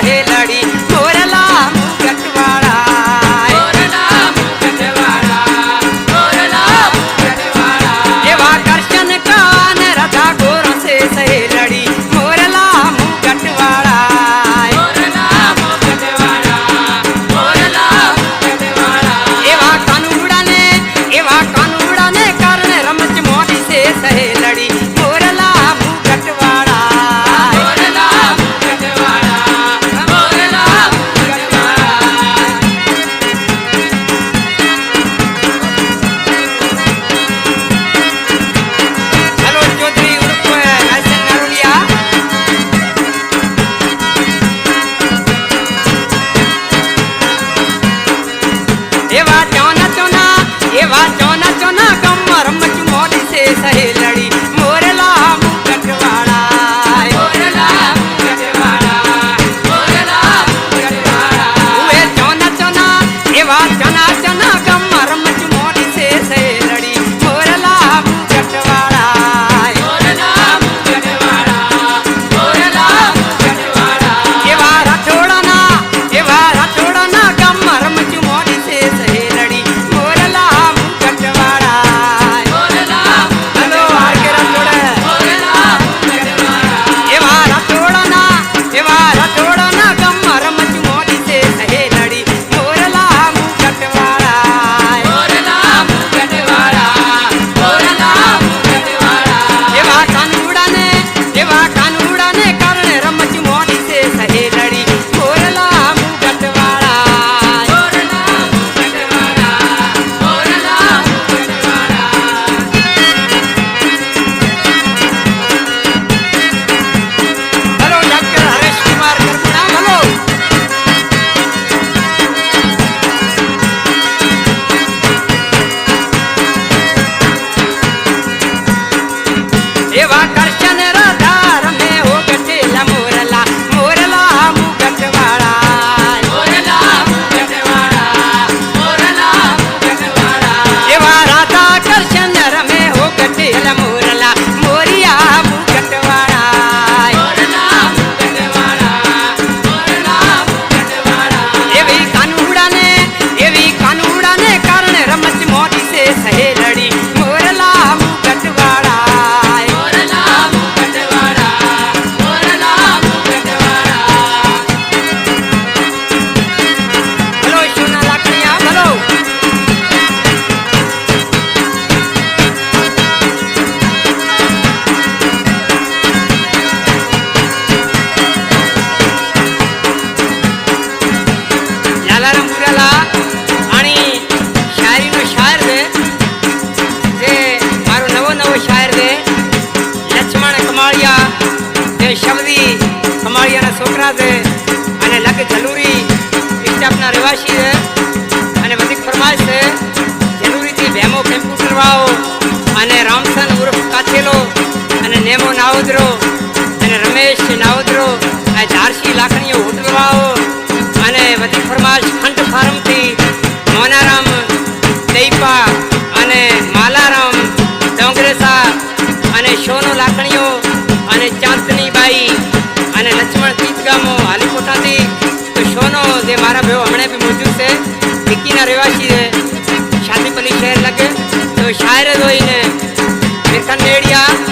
सहेलड़ी मोरला मुगटवाड़ा मोरला मुगटवाड़ा मोरला मुगटवाड़ा एवा कृष्ण कान राधा गोरों से सहेलड़ी मोरला मुगटवाड़ा मोरला मुगटवाड़ा मोरला मुगटवाड़ा एवा कानूड़ा ने कारण रमच मोटी से सहेलड़ी मोरला मुगटवाड़ा मोरला मुगटवाड़ा मोरला मुगटवाड़ा हेलो चौधरी उर्फ राजन नारुलिया एवा चौना कमर मच मोटी से सहेलड़ी मोरला मुगटवाड़ा मोरला मुगटवाड़ा मोरला मुगटवाड़ा उए चौना कमर मच मोटी से सहेलड़ी मोरला मुगटवाड़ा मोरला मुगटवाड़ा मोरला मुगटवाड़ा एवा राठोड़ा ना कमर मच मोटी से सहेलड़ी मोरला मुगटवाड़ा मोरला हेलो आर के राठोड़ा मोरला मुगटवाड़ा एवा राठोड़ा ना कमर मच मोटी से सहेलड़ी मोरला मुगटवाड़ा मोरला मुगटवाड़ा मोरला मुगटवाड़ा एवा कानूड़ा ने कारण रमच मोटी से सहेलड़ी मोरला मुगटवाड़ा मोरला मुगटवाड़ा मोरला मुगटवाड़ा hello doctor Haresh Kumar Karpuda hello एवा कृष्ण राधा रमे हो गटेला मोरला मोरला मुगटवाड़ा मोरला मुगटवाड़ा मोरला मुगटवाड़ा एवा राधा कृष्ण रमे हो गटेला मोरला मोरिया मुगटवाड़ा मोरला मुगटवाड़ा मोरला मुगटवाड़ा एवी कानूड़ा ने कारण रमच मोटी से सहेलड़ी मोरला मुगटवाड़ा मोरला मुगटवाड़ा मोरला मुगटवाड़ा हेलो सोना लाकड़िया हेलो लालाराम मुराला आणि शायरीनो शायर છે જે મારો નવો શાયર છે લક્ષ્મણ કમાળિયા જે શબદી કમાળિયાના છોકરા છે અને લગ જલુરી સ્ટાફના રહેવાસી છે અને વધિક ફરમાઈશ છે જલુરીથી ભેમો કમ્પ્યુટર વાળો અને રામસન ઉર્ફ કાછેલો અને નેમો નાવદરો અને રમેશ નાવદરો અને ધારસી લાકડીઓ હોટલ વાળો અને વધિક ફરમાઈશ ખંડ ફાર્મથી મોનારામ દૈપા અને માલારામ ડોંગરેસા અને શોનો લાકડીઓ અને ચાંદની બાઈ અને લક્ષ્મણ તીતગામો હાલીકોટાથી તો શોનો જે મારા ભાઈઓ હમણાં બી મોજૂદ છે વિકીના રહેવાસી છે શાદીપલ્લી શહેર લગે તો શાયર જોઈને મિરખાન મેડિયા